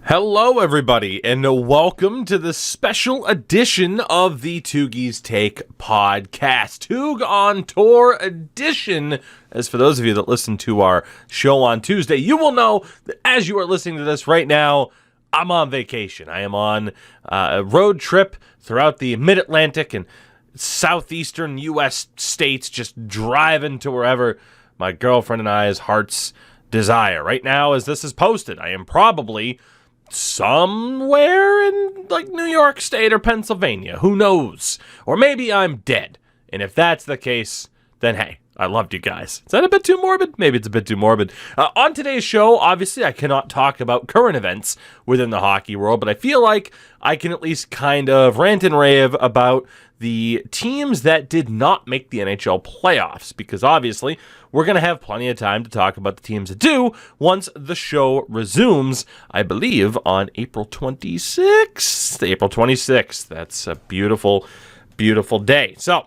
Hello, everybody, and welcome to the special edition of the Tougies Take podcast. Toug on Tour edition. As for those of you that listen to our show on Tuesday, you will know that as you are listening to this right now, I'm on vacation. I am on a road trip throughout the mid-Atlantic and southeastern U.S. states, just driving to wherever my girlfriend and I's hearts desire. Right now, as this is posted, I am probably somewhere in like New York State or Pennsylvania. Who knows? Or maybe I'm dead. And if that's the case, then hey, I loved you guys. Is that a bit too morbid? Maybe it's a bit too morbid. On today's show, obviously, I cannot talk about current events within the hockey world, but I feel like I can at least kind of rant and rave about the teams that did not make the NHL playoffs, because obviously we're going to have plenty of time to talk about the teams that do once the show resumes, I believe, on April 26th. April 26th. That's a beautiful, beautiful day. So,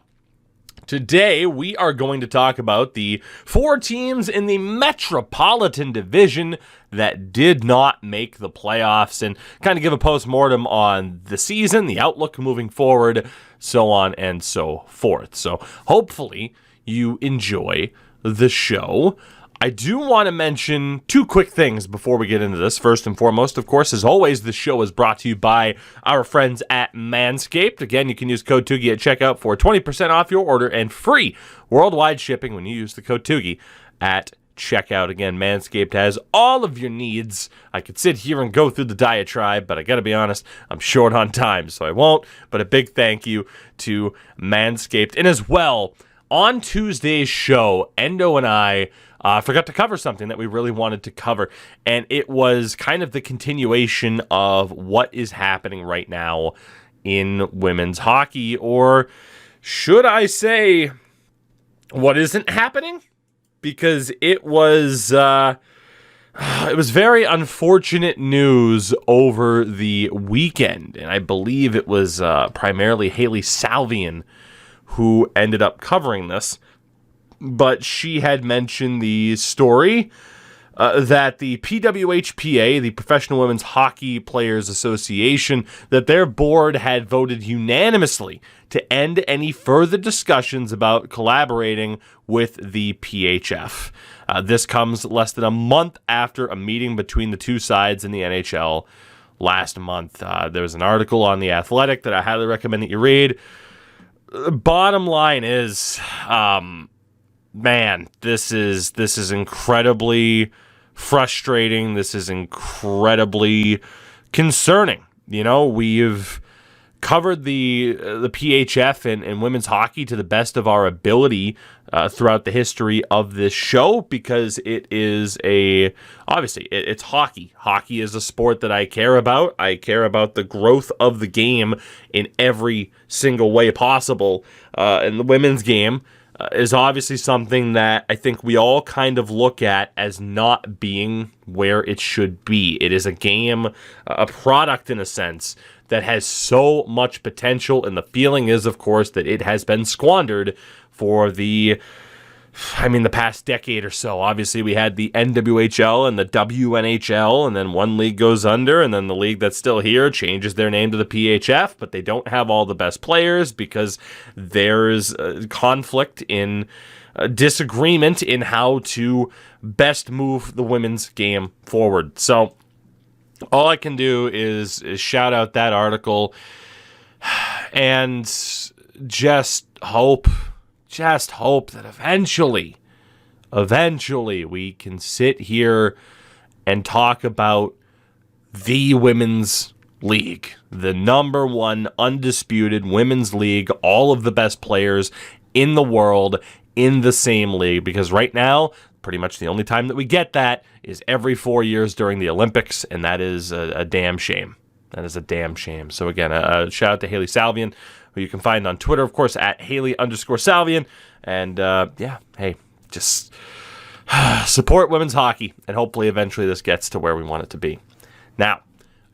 today, we are going to talk about the 4 teams in the Metropolitan Division that did not make the playoffs and kind of give a post-mortem on the season, the outlook moving forward, so on and so forth. So hopefully you enjoy the show. I do want to mention 2 quick things before we get into this. First and foremost, of course, as always, the show is brought to you by our friends at Manscaped. Again, you can use code Tougie at checkout for 20% off your order and free worldwide shipping when you use the code Tougie at checkout. Again, Manscaped has all of your needs. I could sit here and go through the diatribe, but I gotta be honest, I'm short on time, so I won't. But a big thank you to Manscaped. And as well, on Tuesday's show, Endo and I forgot to cover something that we really wanted to cover, and it was kind of the continuation of what is happening right now in women's hockey, or should I say, what isn't happening? Because it was very unfortunate news over the weekend, and I believe it was primarily Haley Salvian who ended up covering this. But she had mentioned the story that the PWHPA, the Professional Women's Hockey Players Association, that their board had voted unanimously to end any further discussions about collaborating with the PHF. This comes less than a month after a meeting between the two sides in the NHL last month. There was an article on The Athletic that I highly recommend that you read. Bottom line is, man, this is incredibly frustrating. This is incredibly concerning. You know, we've covered the PHF and women's hockey to the best of our ability throughout the history of this show, because it is obviously it's hockey. Hockey is a sport that I care about. I care about the growth of the game in every single way possible. And the women's game is obviously something that I think we all kind of look at as not being where it should be. It is a game, a product in a sense, that has so much potential, and the feeling is, of course, that it has been squandered for the past decade or so. Obviously, we had the NWHL and the WNHL, and then one league goes under, and then the league that's still here changes their name to the PHF, but they don't have all the best players because there's conflict in disagreement in how to best move the women's game forward. So all I can do is shout out that article and just hope that eventually we can sit here and talk about the women's league, the number one undisputed women's league, all of the best players in the world in the same league, because right now, pretty much the only time that we get that is every 4 years during the Olympics, and that is a damn shame. That is a damn shame. So again, shout out to Haley Salvian, who you can find on Twitter, of course, at Haley_Salvian. And hey, just support women's hockey, and hopefully eventually this gets to where we want it to be. Now,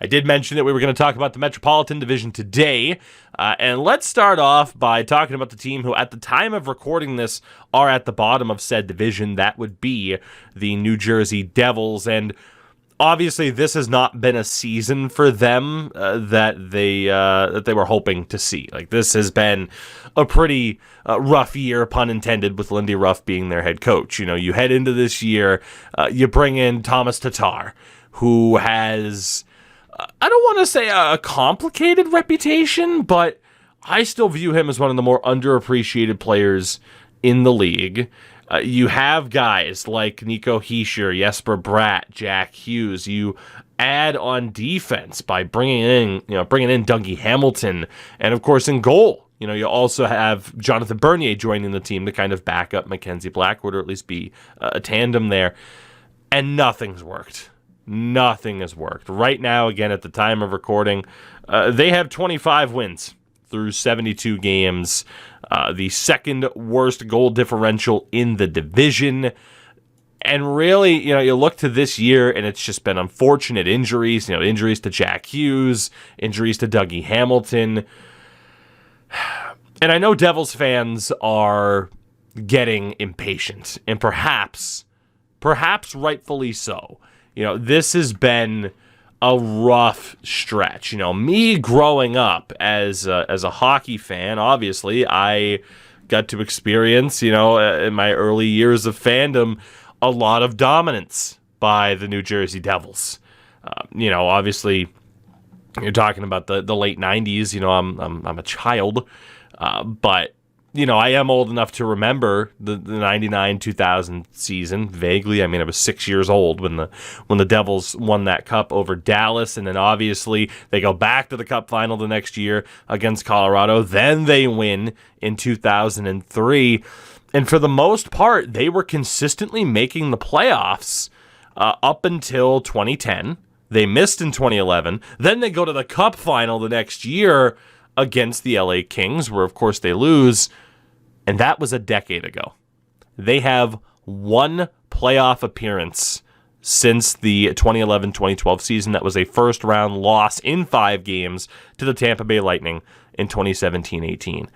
I did mention that we were going to talk about the Metropolitan Division today, and let's start off by talking about the team who, at the time of recording this, are at the bottom of said division. That would be the New Jersey Devils, and Obviously, this has not been a season for them that they were hoping to see. Like, this has been a pretty rough year, pun intended, with Lindy Ruff being their head coach. You know, you head into this year, you bring in Thomas Tatar, who has, I don't want to say a complicated reputation, but I still view him as one of the more underappreciated players in the league. You have guys like Nico Hischier, Jesper Bratt, Jack Hughes. You add on defense by bringing in Dougie Hamilton, and of course in goal, you also have Jonathan Bernier joining the team to kind of back up Mackenzie Blackwood, or at least be a tandem there. And nothing's worked. Nothing has worked. Right now, again, at the time of recording, they have 25 wins through 72 games. The second worst goal differential in the division. And really, you look to this year, and it's just been unfortunate injuries. Injuries to Jack Hughes, injuries to Dougie Hamilton. And I know Devils fans are getting impatient, and perhaps rightfully so. This has been a rough stretch. Me growing up as a hockey fan, obviously, I got to experience, in my early years of fandom, a lot of dominance by the New Jersey Devils. Obviously, you're talking about the late 90s. I'm a child, but I am old enough to remember the 99-2000 season vaguely. I mean, I was 6 years old when the Devils won that cup over Dallas, and then obviously they go back to the cup final the next year against Colorado. Then they win in 2003, and for the most part, they were consistently making the playoffs up until 2010. They missed in 2011. Then they go to the cup final the next year against the LA Kings, where of course they lose, and that was a decade ago. They have one playoff appearance since the 2011-2012 season. That was a first-round loss in 5 games to the Tampa Bay Lightning in 2017-18.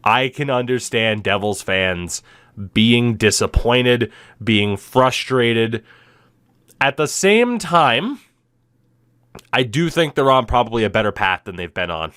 I can understand Devils fans being disappointed, being frustrated. At the same time, I do think they're on probably a better path than they've been on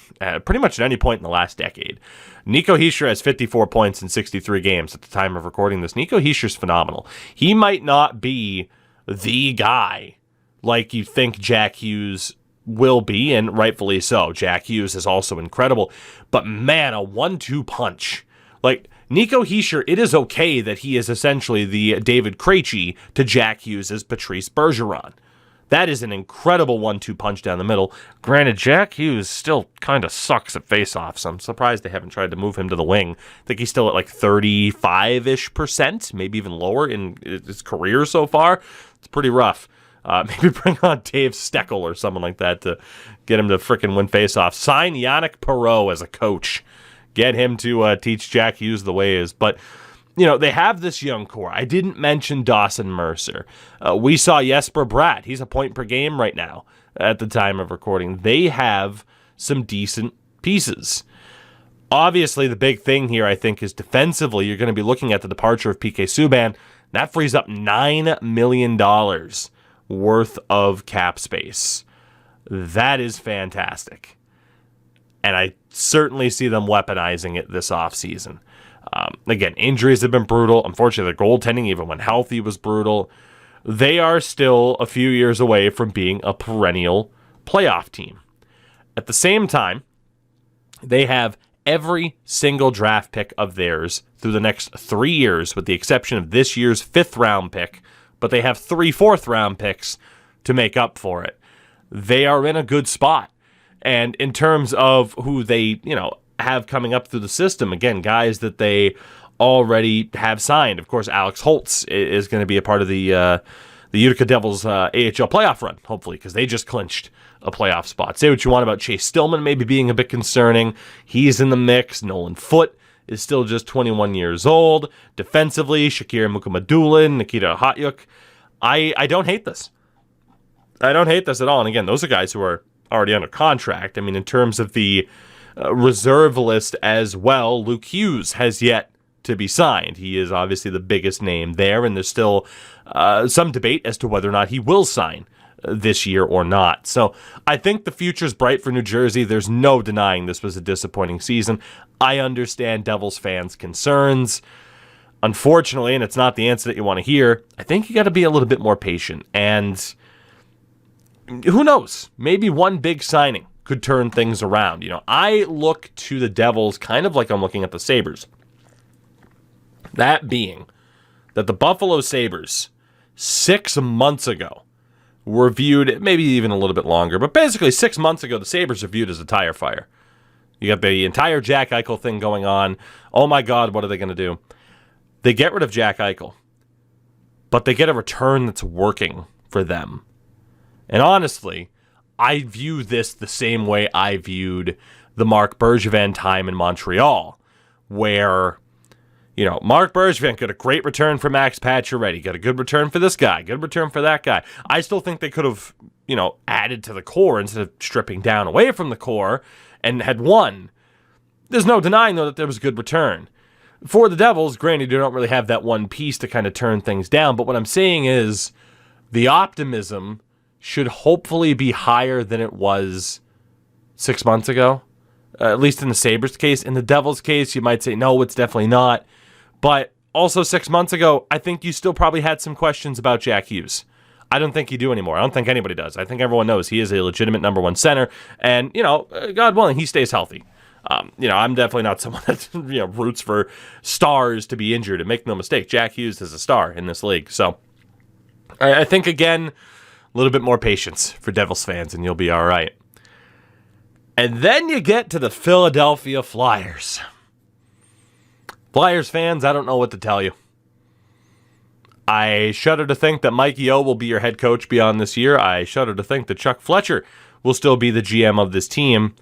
pretty much at any point in the last decade. Nico Hischier has 54 points in 63 games at the time of recording this. Nico Hischier's phenomenal. He might not be the guy like you think Jack Hughes will be, and rightfully so. Jack Hughes is also incredible. But man, a 1-2 punch. Like, Nico Hischier, it is okay that he is essentially the David Krejci to Jack Hughes' Patrice Bergeron. That is an incredible 1-2 punch down the middle. Granted, Jack Hughes still kind of sucks at faceoffs. So I'm surprised they haven't tried to move him to the wing. I think he's still at like 35-ish%, maybe even lower in his career so far. It's pretty rough. Maybe bring on Dave Steckel or someone like that to get him to frickin' win faceoffs. Sign Yannick Perreault as a coach. Get him to teach Jack Hughes the ways. But they have this young core. I didn't mention Dawson Mercer. We saw Jesper Bratt. He's a point per game right now at the time of recording. They have some decent pieces. Obviously, the big thing here, I think, is defensively, you're going to be looking at the departure of PK Subban. That frees up $9 million worth of cap space. That is fantastic. And I certainly see them weaponizing it this offseason. Again, injuries have been brutal. Unfortunately, their goaltending, even when healthy, was brutal. They are still a few years away from being a perennial playoff team. At the same time, they have every single draft pick of theirs through the next 3 years, with the exception of this year's 5th round pick, but they have 3 4th-round picks to make up for it. They are in a good spot. And in terms of who they, have coming up through the system, again, guys that they already have signed. Of course, Alex Holtz is going to be a part of the Utica Devils AHL playoff run, hopefully, because they just clinched a playoff spot. Say what you want about Chase Stillman maybe being a bit concerning. He's in the mix. Nolan Foote is still just 21 years old. Defensively, Shakir Mukhamadullin, Nikita Hatyuk. I don't hate this. I don't hate this at all. And again, those are guys who are already under contract. I mean, in terms of the reserve list as well, Luke Hughes has yet to be signed. He is obviously the biggest name there, and there's still some debate as to whether or not he will sign this year or not. So I think the future's bright for New Jersey. There's no denying this was a disappointing season. I understand Devils fans' concerns. Unfortunately, and it's not the answer that you want to hear, I think you got to be a little bit more patient. And who knows? Maybe one big signing could turn things around. You know, I look to the Devils kind of like I'm looking at the Sabres. That being that the Buffalo Sabres 6 months ago were viewed, maybe even a little bit longer, but basically 6 months ago, the Sabres are viewed as a tire fire. You got the entire Jack Eichel thing going on. Oh my God, what are they going to do? They get rid of Jack Eichel, but they get a return that's working for them. And honestly, I view this the same way I viewed the Marc Bergevin time in Montreal, where, you know, Marc Bergevin got a great return for Max Pacioretty, got a good return for this guy, good return for that guy. I still think they could have, you know, added to the core instead of stripping down away from the core and had won. There's no denying, though, that there was a good return. For the Devils, granted, you don't really have that one piece to kind of turn things down, but what I'm saying is the optimism should hopefully be higher than it was 6 months ago, at least in the Sabres case. In the Devils case, you might say, no, it's definitely not. But also 6 months ago, I think you still probably had some questions about Jack Hughes. I don't think you do anymore. I don't think anybody does. I think everyone knows he is a legitimate number one center. And, you know, God willing, he stays healthy. You know, I'm definitely not someone that, you know, roots for stars to be injured. And make no mistake, Jack Hughes is a star in this league. So I think, again, a little bit more patience for Devils fans and you'll be all right. And then you get to the Philadelphia Flyers. Flyers fans, I don't know what to tell you. I shudder to think that Mikey O will be your head coach beyond this year. I shudder to think that Chuck Fletcher will still be the GM of this team.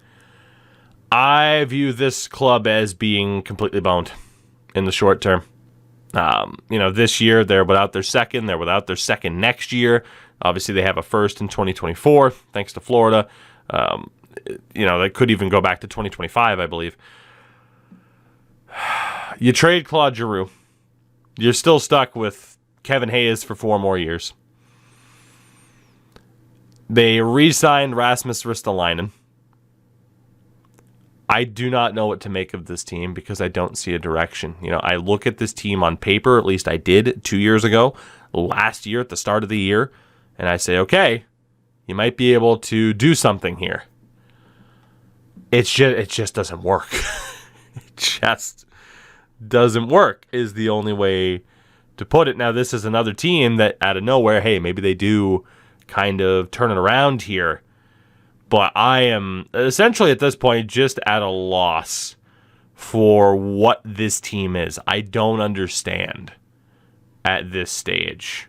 I view this club as being completely boned in the short term. You know, this year they're without their second. They're without their second next year. Obviously, they have a first in 2024, thanks to Florida. You know, they could even go back to 2025, I believe. You trade Claude Giroux. You're still stuck with Kevin Hayes for 4 more years. They re-signed Rasmus Ristolainen. I do not know what to make of this team because I don't see a direction. You know, I look at this team on paper, at least I did 2 years ago, last year at the start of the year, and I say, okay, you might be able to do something here. It just doesn't work. It just doesn't work is the only way to put it. Now, this is another team that out of nowhere, hey, maybe they do kind of turn it around here. But I am essentially at this point just at a loss for what this team is. I don't understand at this stage.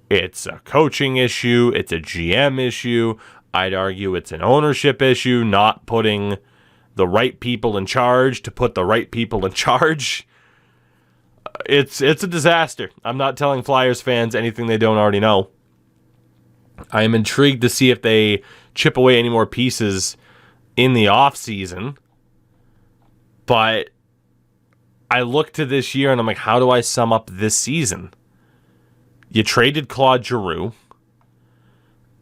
It's a coaching issue. It's a GM issue. I'd argue it's an ownership issue, not putting the right people in charge to put the right people in charge. It's a disaster. I'm not telling Flyers fans anything they don't already know. I am intrigued to see if they chip away any more pieces in the offseason. But I look to this year and I'm like, how do I sum up this season? You traded Claude Giroux,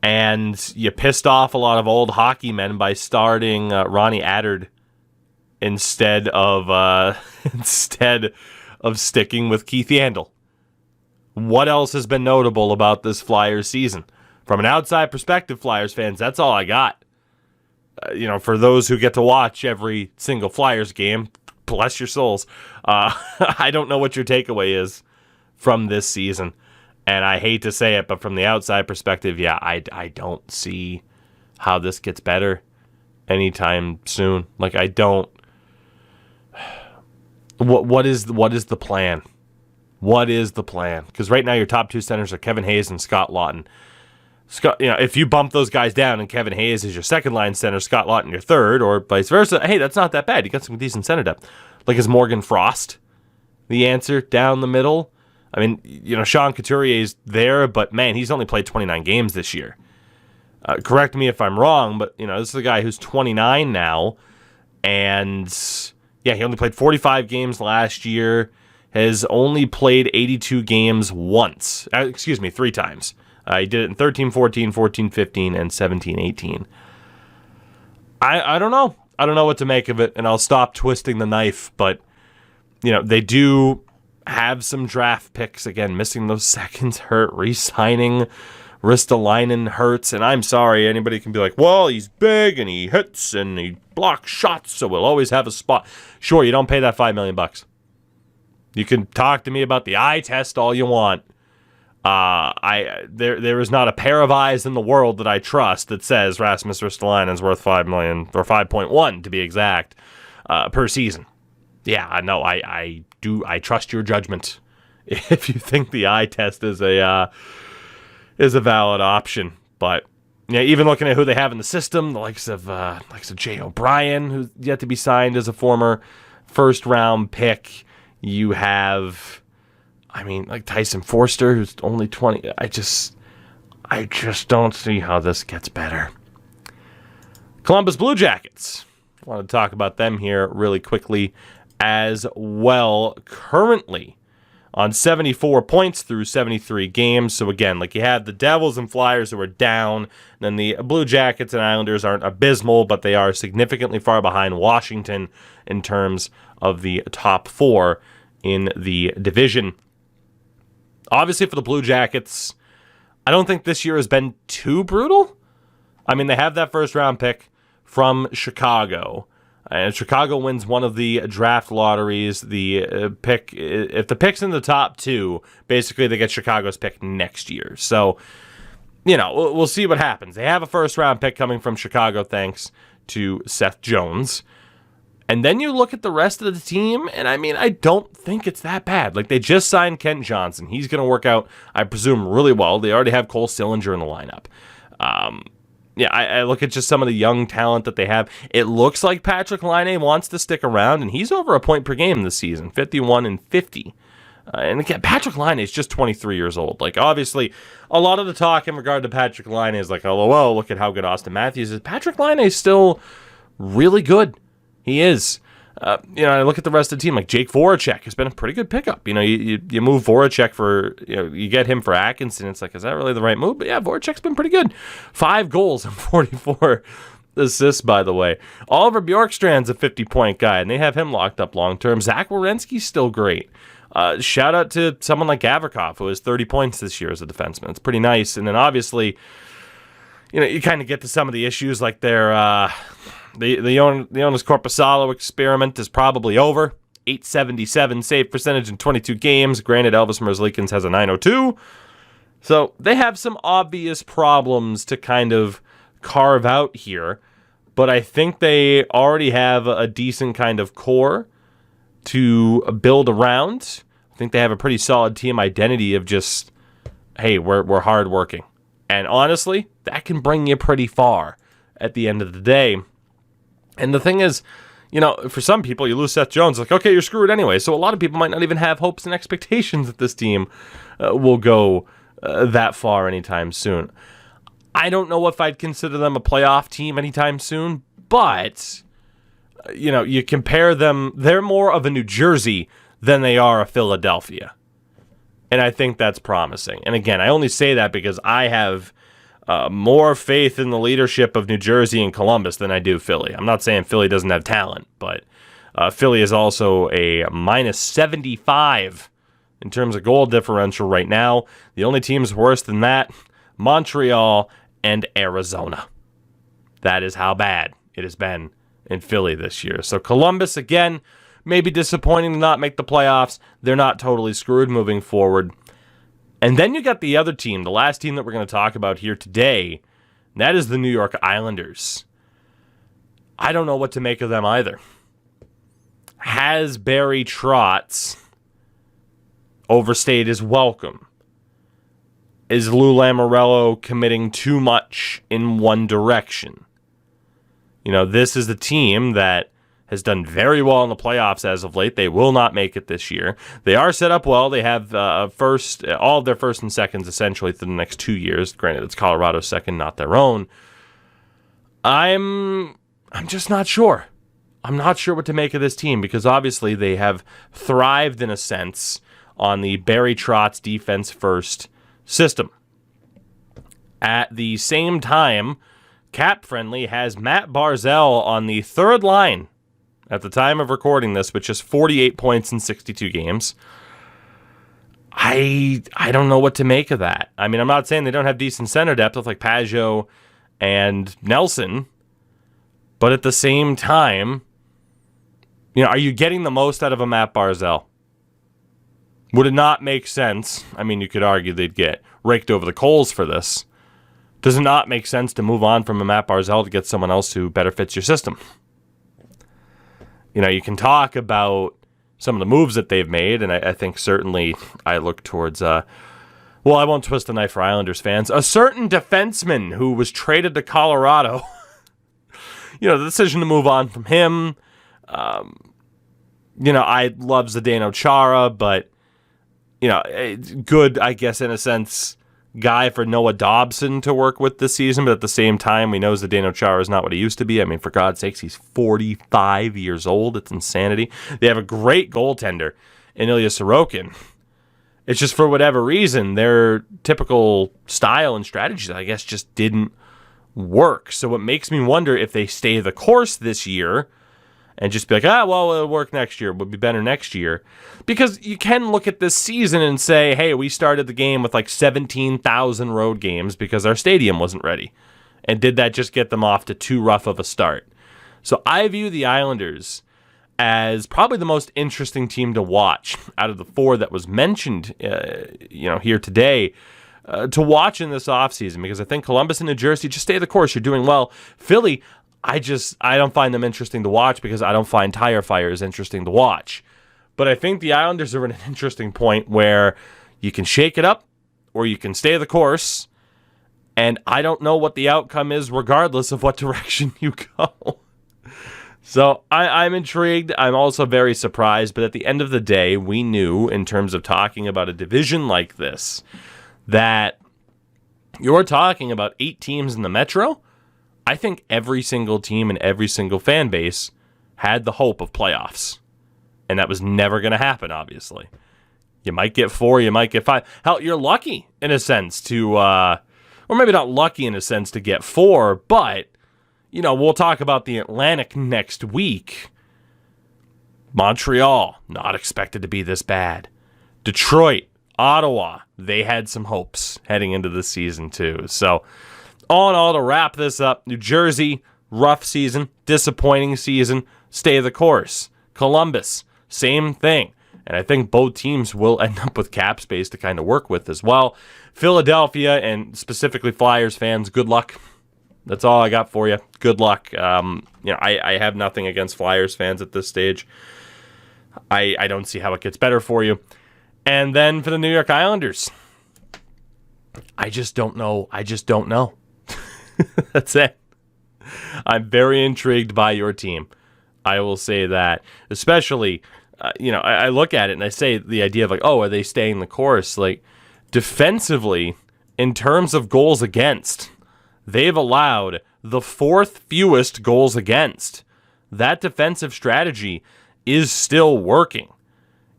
and you pissed off a lot of old hockey men by starting Ronnie Attard instead of sticking with Keith Yandle. What else has been notable about this Flyers season? From an outside perspective, Flyers fans, that's all I got. You know, for those who get to watch every single Flyers game, bless your souls. I don't know what your takeaway is from this season. And I hate to say it, but from the outside perspective, yeah, I don't see how this gets better anytime soon. Like, I don't. What is the plan? What is the plan? Because right now your top 2 centers are Kevin Hayes and Scott Laughton. Scott, you know, if you bump those guys down and Kevin Hayes is your second line center, Scott Laughton your third, or vice versa, hey, that's not that bad. You got some decent center depth. Like, is Morgan Frost the answer down the middle? I mean, you know, Sean Couturier's there, but man, he's only played 29 games this year. Correct me if I'm wrong, but you know, this is a guy who's 29 now, and yeah, he only played 45 games last year. Has only played 82 games 3 times. He did it in 13-14, 14-15, and 17-18. I don't know. I don't know what to make of it, and I'll stop twisting the knife, but, they do have some draft picks. Again, missing those seconds hurt. Re-signing Ristolainen hurts, and I'm sorry, anybody can be like, well, he's big, and he hits, and he blocks shots, so we'll always have a spot. Sure, you don't pay that $5 million. You can talk to me about the eye test all you want. There is not a pair of eyes in the world that I trust that says Rasmus Ristolainen is worth $5 million, or 5.1 to be exact, per season. Yeah, I know. I trust your judgment if you think the eye test is a valid option. But even looking at who they have in the system, the likes of Jay O'Brien, who's yet to be signed as a former first round pick. You have, Tyson Forster, who's only 20. I just don't see how this gets better. Columbus Blue Jackets. I want to talk about them here really quickly as well. Currently on 74 points through 73 games. So again, you have the Devils and Flyers who are down. Then the Blue Jackets and Islanders aren't abysmal, but they are significantly far behind Washington in terms of the top four in the division. Obviously for the Blue Jackets, I don't think this year has been too brutal. They have that first round pick from Chicago. And Chicago wins one of the draft lotteries. The pick, if the pick's in the top two, basically they get Chicago's pick next year. So, we'll see what happens. They have a first round pick coming from Chicago thanks to Seth Jones. And then you look at the rest of the team, and I don't think it's that bad. They just signed Kent Johnson. He's going to work out, I presume, really well. They already have Cole Sillinger in the lineup. I look at just some of the young talent that they have. It looks like Patrick Laine wants to stick around, and he's over a point per game this season, 51 and 50. And again, Patrick Laine is just 23 years old. Obviously, a lot of the talk in regard to Patrick Laine is oh, look at how good Austin Matthews is. Patrick Laine is still really good. He is. I look at the rest of the team, Jake Voracek has been a pretty good pickup. You move Voracek for, you get him for Atkinson. It's is that really the right move? But yeah, Voracek's been pretty good. 5 goals and 44 assists, by the way. Oliver Bjorkstrand's a 50-point guy, and they have him locked up long-term. Zach Werenski's still great. Shout out to someone like Gavrikov, who has 30 points this year as a defenseman. It's pretty nice. And then obviously, you kind of get to some of the issues their... The Jonas Korpisalo experiment is probably over. 877 save percentage in 22 games. Granted, Elvis Merzlikins has a 902. So they have some obvious problems to kind of carve out here. But I think they already have a decent kind of core to build around. I think they have a pretty solid team identity of just, hey, we're hardworking. And honestly, that can bring you pretty far at the end of the day. And the thing is, for some people, you lose Seth Jones, okay, you're screwed anyway. So a lot of people might not even have hopes and expectations that this team will go that far anytime soon. I don't know if I'd consider them a playoff team anytime soon, but, you compare them, they're more of a New Jersey than they are a Philadelphia. And I think that's promising. And again, I only say that because I have more faith in the leadership of New Jersey and Columbus than I do Philly. I'm not saying Philly doesn't have talent, but Philly is also a minus 75 in terms of goal differential right now. The only teams worse than that, Montreal and Arizona. That is how bad it has been in Philly this year. So Columbus, again, maybe disappointing to not make the playoffs. They're not totally screwed moving forward. And then you got the other team, the last team that we're going to talk about here today, and that is the New York Islanders. I don't know what to make of them either. Has Barry Trotz overstayed his welcome? Is Lou Lamoriello committing too much in one direction? This is the team that has done very well in the playoffs as of late. They will not make it this year. They are set up well. They have all of their first and seconds essentially for the next 2 years. Granted, it's Colorado's second, not their own. I'm just not sure. I'm not sure what to make of this team because obviously they have thrived in a sense on the Barry Trotz defense first system. At the same time, Cap Friendly has Matt Barzal on the third line at the time of recording this, with just 48 points in 62 games. I don't know what to make of that. I mean, I'm not saying they don't have decent center depth with like Pajot and Nelson, but at the same time, are you getting the most out of a Matt Barzal? Would it not make sense? I mean, you could argue they'd get raked over the coals for this. Does it not make sense to move on from a Matt Barzal to get someone else who better fits your system? You can talk about some of the moves that they've made, and I think certainly I look towards, I won't twist the knife for Islanders fans, a certain defenseman who was traded to Colorado. The decision to move on from him. I love Zdeno Chara, but, good, I guess, in a sense, guy for Noah Dobson to work with this season, but at the same time, we know Zdeno Chara is not what he used to be. I mean, for God's sakes, he's 45 years old. It's insanity. They have a great goaltender in Ilya Sorokin. It's just for whatever reason, their typical style and strategies, I guess, just didn't work. So it makes me wonder if they stay the course this year and just be like, it'll work next year. We'll be better next year. Because you can look at this season and say, hey, we started the game with like 17,000 road games because our stadium wasn't ready. And did that just get them off to too rough of a start? So I view the Islanders as probably the most interesting team to watch out of the four that was mentioned here today to watch in this offseason, because I think Columbus and New Jersey, just stay the course. You're doing well. Philly, I don't find them interesting to watch because I don't find tire fires interesting to watch. But I think the Islanders are at an interesting point where you can shake it up or you can stay the course. And I don't know what the outcome is regardless of what direction you go. So I'm intrigued. I'm also very surprised. But at the end of the day, we knew, in terms of talking about a division like this, that you're talking about 8 teams in the Metro. I think every single team and every single fan base had the hope of playoffs. And that was never going to happen, obviously. You might get 4, you might get 5. Hell, you're lucky, in a sense, to, or maybe not lucky in a sense to get 4, but, we'll talk about the Atlantic next week. Montreal, not expected to be this bad. Detroit, Ottawa, they had some hopes heading into the season, too. So, all in all, to wrap this up, New Jersey, rough season, disappointing season, stay the course. Columbus, same thing. And I think both teams will end up with cap space to kind of work with as well. Philadelphia, and specifically Flyers fans, good luck. That's all I got for you. Good luck. I have nothing against Flyers fans at this stage. I don't see how it gets better for you. And then for the New York Islanders, I just don't know. That's it. I'm very intrigued by your team. I will say that, especially, I look at it and I say the idea of like, are they staying the course? Like, defensively, in terms of goals against, they've allowed the 4th fewest goals against. That defensive strategy is still working.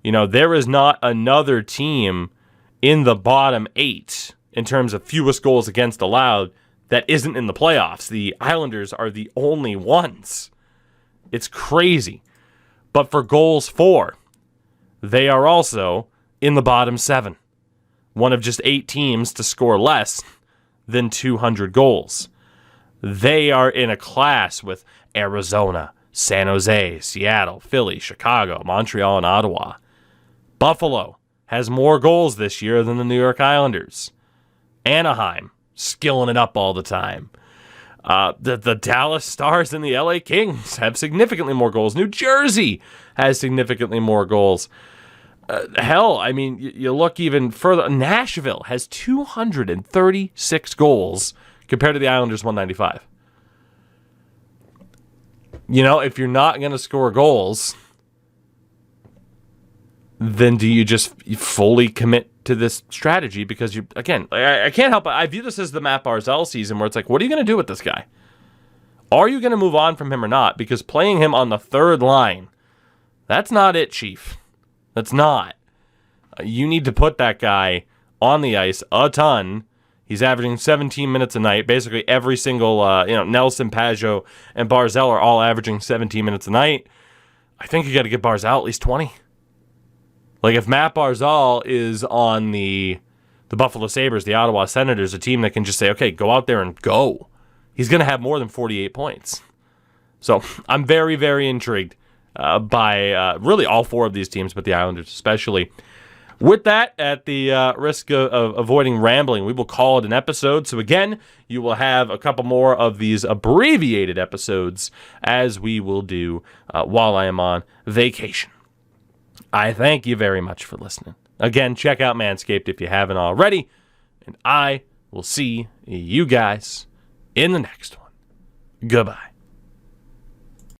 There is not another team in the bottom 8 in terms of fewest goals against allowed that isn't in the playoffs. The Islanders are the only ones. It's crazy. But for goals for, they are also in the bottom 7. One of just 8 teams to score less than 200 goals. They are in a class with Arizona, San Jose, Seattle, Philly, Chicago, Montreal, and Ottawa. Buffalo has more goals this year than the New York Islanders. Anaheim, skilling it up all the time. The Dallas Stars and the LA Kings have significantly more goals. New Jersey has significantly more goals. You look even further. Nashville has 236 goals compared to the Islanders' 195. If you're not going to score goals, then do you just fully commit to this strategy? Because I can't help it. I view this as the Matt Barzal season where it's like, what are you going to do with this guy? Are you going to move on from him or not? Because playing him on the third line, that's not it, Chief. That's not. You need to put that guy on the ice a ton. He's averaging 17 minutes a night. Basically, every single, Nelson, Pajot, and Barzal are all averaging 17 minutes a night. I think you got to get Barzal at least 20. Like, if Matt Barzal is on the Buffalo Sabres, the Ottawa Senators, a team that can just say, okay, go out there and go, he's going to have more than 48 points. So I'm very, very intrigued by really all four of these teams, but the Islanders especially. With that, at the risk of avoiding rambling, we will call it an episode. So again, you will have a couple more of these abbreviated episodes as we will do while I am on vacation. I thank you very much for listening. Again, check out Manscaped if you haven't already, and I will see you guys in the next one. Goodbye.